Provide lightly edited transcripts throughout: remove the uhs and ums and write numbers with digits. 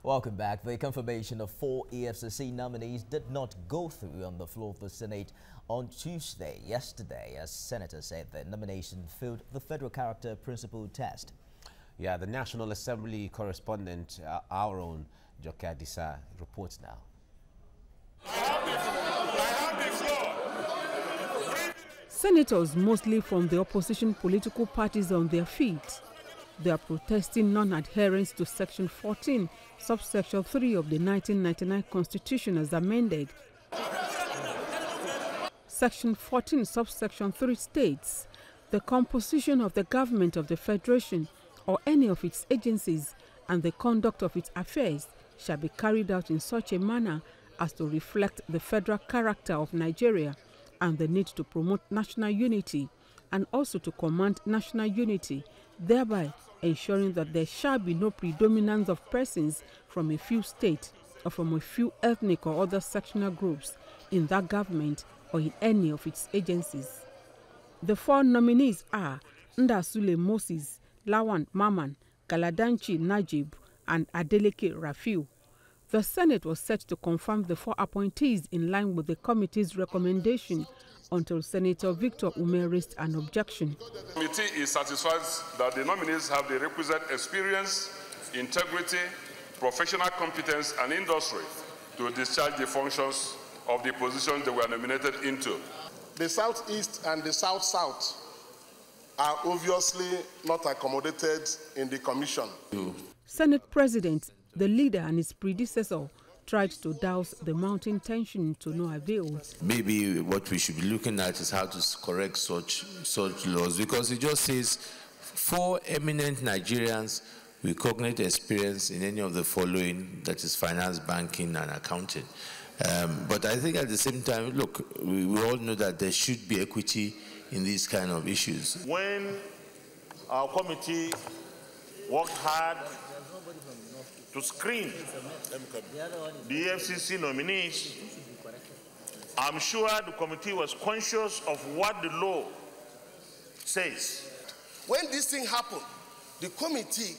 Welcome back. The confirmation of 4 EFCC nominees did not go through on the floor of the Senate on Tuesday. Yesterday, as senators said, the nomination failed the federal character principle test. Yeah, the National Assembly correspondent, our own Jokia Disa, reports now. Senators, mostly from the opposition political parties, on their feet. They are protesting non-adherence to Section 14, subsection 3 of the 1999 Constitution as amended. Section 14, subsection 3 states, the composition of the government of the Federation or any of its agencies and the conduct of its affairs shall be carried out in such a manner as to reflect the federal character of Nigeria and the need to promote national unity and also to command national unity, thereby ensuring that there shall be no predominance of persons from a few states or from a few ethnic or other sectional groups in that government or in any of its agencies. The 4 nominees are Ndasule Moses, Lawan Maman, Galadanchi Najib, and Adeleke Rafiu. The Senate was set to confirm the 4 appointees in line with the committee's recommendation until Senator Victor Ume raised an objection. The committee is satisfied that the nominees have the requisite experience, integrity, professional competence, and industry to discharge the functions of the positions they were nominated into. The Southeast and the South-South are obviously not accommodated in the commission. Senate President, the leader, and his predecessor tried to douse the mounting tension to no avail. Maybe what we should be looking at is how to correct such laws, because it just says 4 eminent Nigerians with cognate experience in any of the following, that is finance, banking, and accounting. But I think at the same time, look, we all know that there should be equity in these kind of issues. When our committee worked hard to screen the FCC nominees, I'm sure the committee was conscious of what the law says. When this thing happened, the committee,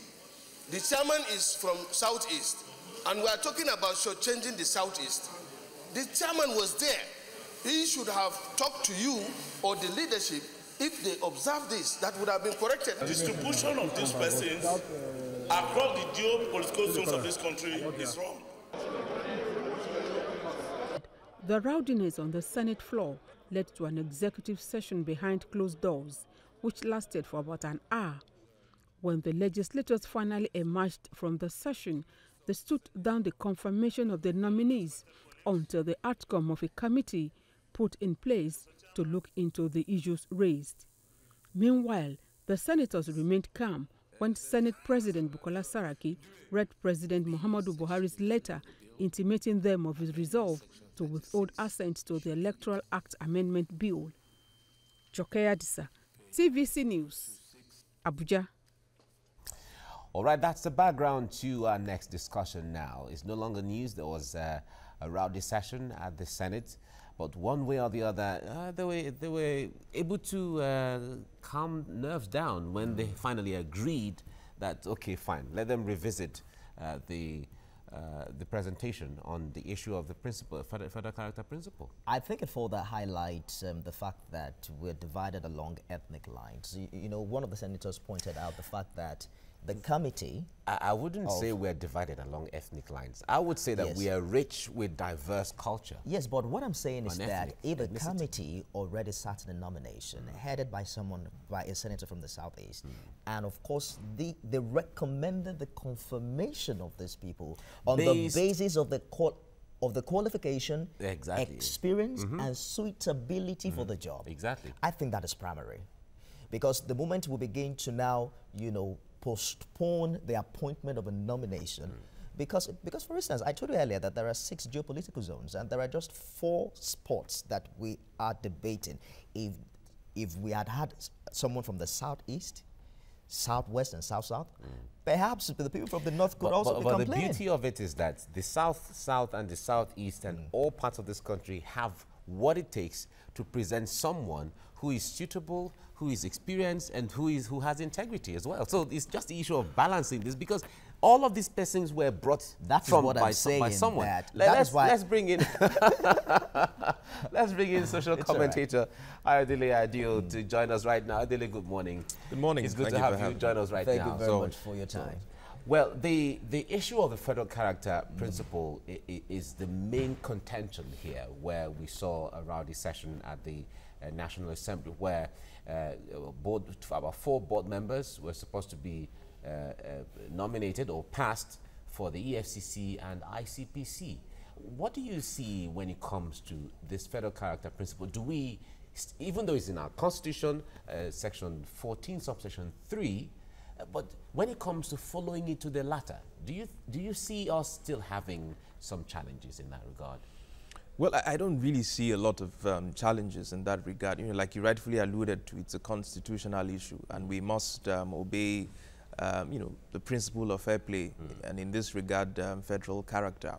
the chairman is from Southeast, and we are talking about shortchanging the Southeast. The chairman was there. He should have talked to you or the leadership. If they observe this, that would have been corrected. Distribution of these persons across the geopolitical zones of this country is wrong. The rowdiness on the Senate floor led to an executive session behind closed doors, which lasted for about an hour. When the legislators finally emerged from the session, they stood down the confirmation of the nominees until the outcome of a committee put in place to look into the issues raised. Meanwhile, the senators remained calm when Senate President Bukola Saraki read President Muhammadu Buhari's letter intimating them of his resolve to withhold assent to the Electoral Act Amendment Bill. Jokia Disa, TVC News, Abuja. All right, that's the background to our next discussion now. It's no longer news. There was a rowdy session at the Senate, but one way or the other, they were able to calm nerves down when they finally agreed that, okay, fine, let them revisit the presentation on the issue of the principle, federal character principle. I think it further highlights the fact that we're divided along ethnic lines. You know, one of the senators pointed out the fact that the committee... I wouldn't say we're divided along ethnic lines. I would say that yes, we are rich with diverse culture. Yes, but what I'm saying is that if a ethnicity. Committee already sat in a nomination headed by a senator from the Southeast, and of course they recommended the confirmation of these people on the basis of the qualification, experience, and suitability for the job. Exactly. I think that is primary. Because the moment we begin to now, you know, postpone the appointment of a nomination, because for instance, I told you earlier that there are 6 geopolitical zones and there are just 4 spots that we are debating. If we had someone from the Southeast, Southwest, and South-South, perhaps the people from the North could also be complaining. But the beauty of it is that the South, and the Southeast and all parts of this country have what it takes to present someone who is suitable, who is experienced, and who has integrity as well. So it's just the issue of balancing this, because all of these persons were brought by someone. Let's bring in let's bring in social commentator Ayodele Adio to join us right now. Ayodele, good morning. Good morning. It's good to have you join us right now. Thank you very much for your time. Well, the issue of the federal character principle is the main contention here, where we saw a rowdy session at the National Assembly, where about 4 board members were supposed to be nominated or passed for the EFCC and ICPC. What do you see when it comes to this federal character principle? Do we, even though it's in our Constitution, Section 14, subsection 3, but when it comes to following it to the latter, do you see us still having some challenges in that regard? Well, I don't really see a lot of challenges in that regard. You know, like you rightfully alluded to, it's a constitutional issue, and we must obey, you know, the principle of fair play, and in this regard, federal character.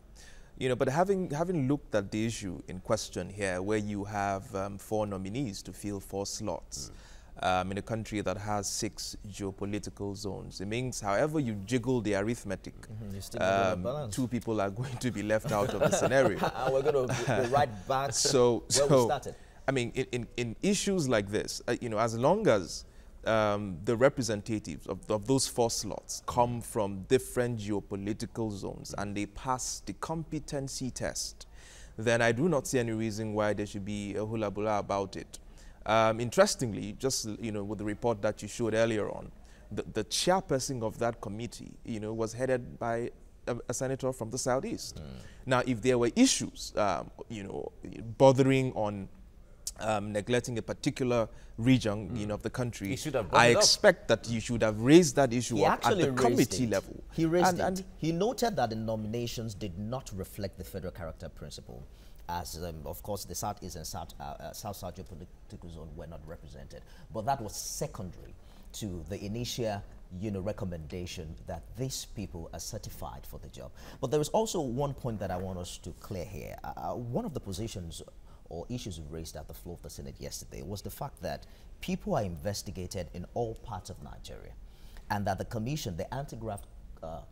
You know, but having looked at the issue in question here, where you have 4 nominees to fill 4 slots, in a country that has 6 geopolitical zones. It means however you jiggle the arithmetic, 2 people are going to be left out of the scenario. And we're going to be right back where we started. I mean, in issues like this, you know, as long as the representatives of those 4 slots come from different geopolitical zones and they pass the competency test, then I do not see any reason why there should be a hula bula about it. Interestingly, just, you know, with the report that you showed earlier on, the chairperson of that committee, you know, was headed by a senator from the Southeast. Now, if there were issues, you know, bothering on neglecting a particular region, you know, of the country, I expect that you should have raised that issue up at the committee level. He raised it. He noted that the nominations did not reflect the federal character principle, as of course the Southeast and South geopolitical zone were not represented. But that was secondary to the initial, you know, recommendation that these people are certified for the job. But there is also one point that I want us to clear here. One of the positions or issues raised at the floor of the Senate yesterday was the fact that people are investigated in all parts of Nigeria, and that the commission, the anti-graft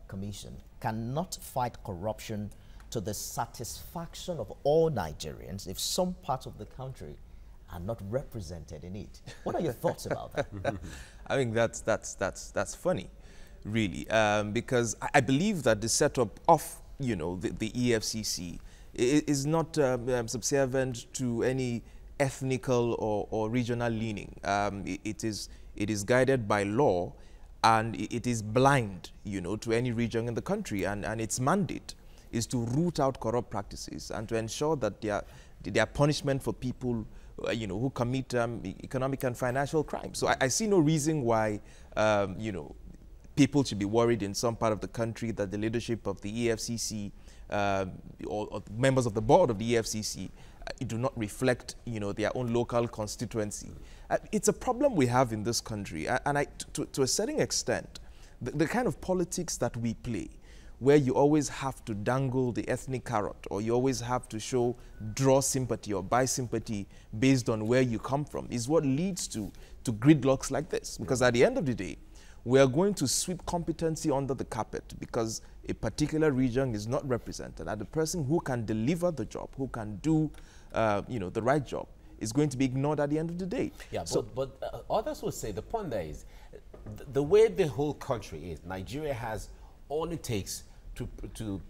commission, cannot fight corruption to the satisfaction of all Nigerians if some parts of the country are not represented in it. What are your thoughts about that? I think that's funny, really, because I believe that the setup of, you know, the EFCC is not subservient to any ethnical or regional leaning. It is guided by law, and it is blind, you know, to any region in the country, and its mandate is to root out corrupt practices and to ensure that there are punishment for people, you know, who commit economic and financial crimes. So I see no reason why, you know, people should be worried in some part of the country that the leadership of the EFCC or members of the board of the EFCC do not reflect, you know, their own local constituency. It's a problem we have in this country, and to a certain extent, the kind of politics that we play, where you always have to dangle the ethnic carrot, or you always have to draw sympathy or buy sympathy based on where you come from, is what leads to gridlocks like this. Because at the end of the day, we are going to sweep competency under the carpet because a particular region is not represented, and the person who can deliver the job, who can do, you know, the right job, is going to be ignored at the end of the day. Yeah, so, but others will say the point there is the way the whole country is. Nigeria has all it takes to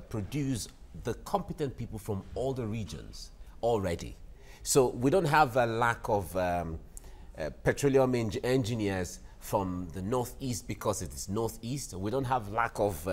produce the competent people from all the regions already. So we don't have a lack of petroleum engineers from the northeast because it is northeast. We don't have lack of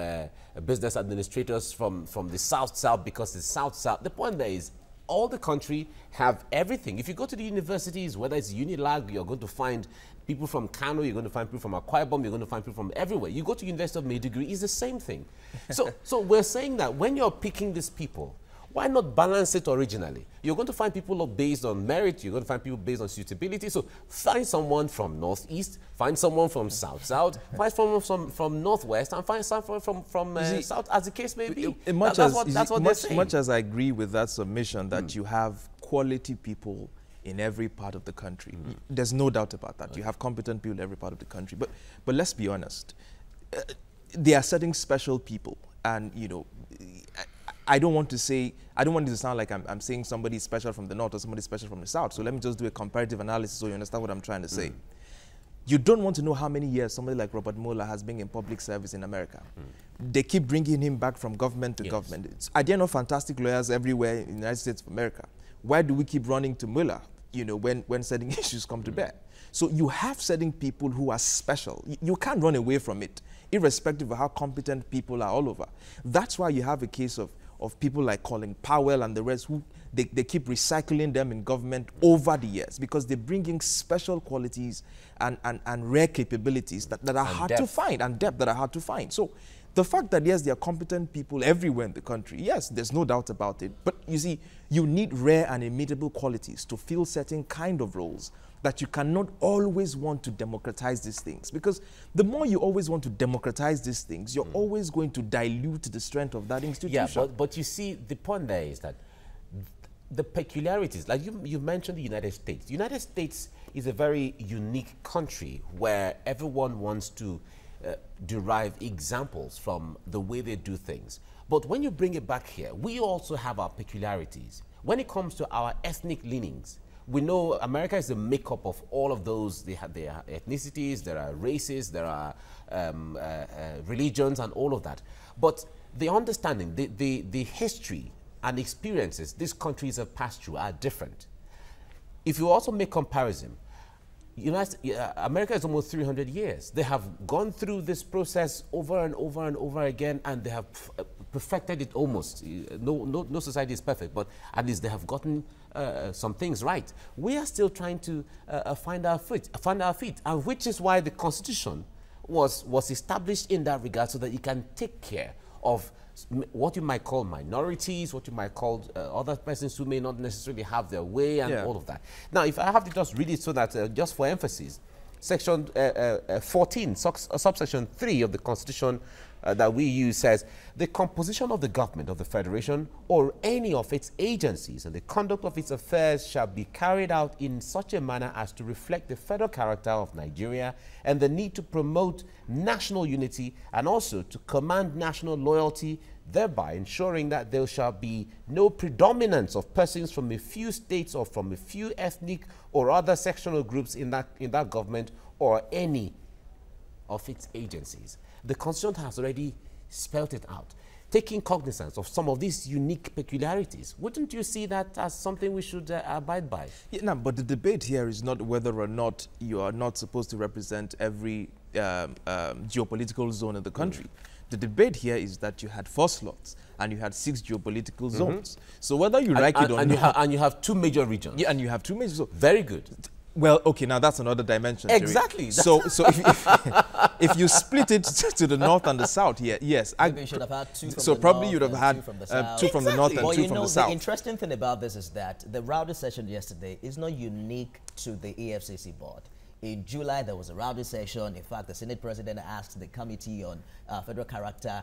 business administrators from the south because it's south. The point there is all the country have everything. If you go to the universities, whether it's Unilag, you're going to find people from Kano, you're going to find people from Akwa Ibom, you're going to find people from everywhere. You go to University of Maiduguri, it's the same thing. So we're saying that when you're picking these people, why not balance it originally? You're going to find people based on merit, you're going to find people based on suitability. So find someone from northeast, find someone from south, find someone from northwest, and find someone from south, as the case may be. Much as I agree with that submission that you have quality people in every part of the country. There's no doubt about that. You have competent people in every part of the country. But let's be honest. They are setting special people. And, you know, I don't want it to sound like I'm saying somebody special from the north or somebody special from the south. So let me just do a comparative analysis so you understand what I'm trying to say. You don't want to know how many years somebody like Robert Mueller has been in public service in America. They keep bringing him back from government to government. Are there not fantastic lawyers everywhere in the United States of America? Why do we keep running to Mueller, you know, when certain issues come to bear? So you have certain people who are special. You can't run away from it, irrespective of how competent people are all over. That's why you have a case of people like Colin Powell and the rest who they keep recycling them in government over the years because they bring in special qualities and rare capabilities that are hard to find, and depth that are hard to find. So the fact that, yes, there are competent people everywhere in the country, yes, there's no doubt about it. But you see, you need rare and immutable qualities to fill certain kind of roles that you cannot always want to democratize these things. Because the more you always want to democratize these things, you're always going to dilute the strength of that institution. Yeah, but you see, the point there is that the peculiarities, like you mentioned the United States. The United States is a very unique country where everyone wants to derive examples from the way they do things. But when you bring it back here, we also have our peculiarities. When it comes to our ethnic leanings, we know America is the makeup of all of those. They have their ethnicities, there are races, there are religions and all of that. But the understanding, the history and experiences these countries have passed through are different. If you also make comparison, America is almost 300 years. They have gone through this process over and over and over again, and they have perfected it almost. No society is perfect, but at least they have gotten some things right. We are still trying to find our feet, and which is why the Constitution was established in that regard, so that it can take care of what you might call minorities, what you might call other persons who may not necessarily have their way and all of that. Now, if I have to just read it so that, just for emphasis, Section 14, subsection 3 of the Constitution that we use says, the composition of the government of the Federation or any of its agencies and the conduct of its affairs shall be carried out in such a manner as to reflect the federal character of Nigeria and the need to promote national unity and also to command national loyalty, thereby ensuring that there shall be no predominance of persons from a few states or from a few ethnic or other sectional groups in that government or any of its agencies. The Constitution has already spelled it out, taking cognizance of some of these unique peculiarities. Wouldn't you see that as something we should abide by? Yeah, no, but the debate here is not whether or not you are not supposed to represent every geopolitical zone in the country. The debate here is that you had 4 slots and you had 6 geopolitical zones. So whether you like it or not... And you have 2 major regions. Yeah, and you have 2 major zones. Very good. Well, okay, now that's another dimension. Exactly. So if you split it to the north and the south here, yes. Maybe you should have had 2 from so the probably north you'd have had 2 from the south. 2 from the north and well, 2 from the south. The interesting thing about this is that the Rowdy session yesterday is not unique to the EFCC board. In July, there was a Rowdy session. In fact, the Senate President asked the Committee on Federal Character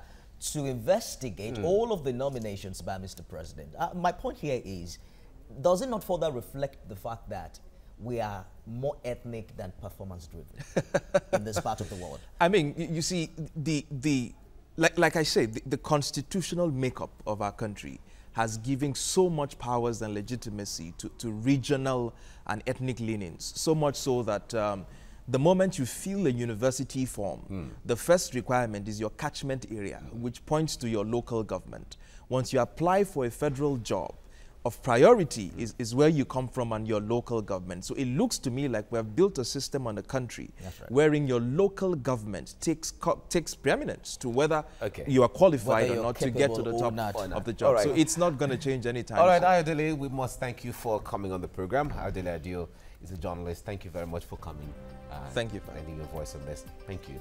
to investigate all of the nominations by Mr. President. My point here is, does it not further reflect the fact that we are more ethnic than performance-driven in this part of the world? I mean, you see, like I say, the constitutional makeup of our country has given so much powers and legitimacy to regional and ethnic leanings, so much so that the moment you fill a university form, the first requirement is your catchment area, which points to your local government. Once you apply for a federal job, of priority is where you come from and your local government. So it looks to me like we have built a system on the country wherein your local government takes preeminence to whether you are qualified or not to get to the top of the job. So it's not going to change anytime. All right, Ayodele, we must thank you for coming on the program. Ayodele Adio is a journalist. Thank you very much for coming. Thank you for lending your voice on this. Thank you.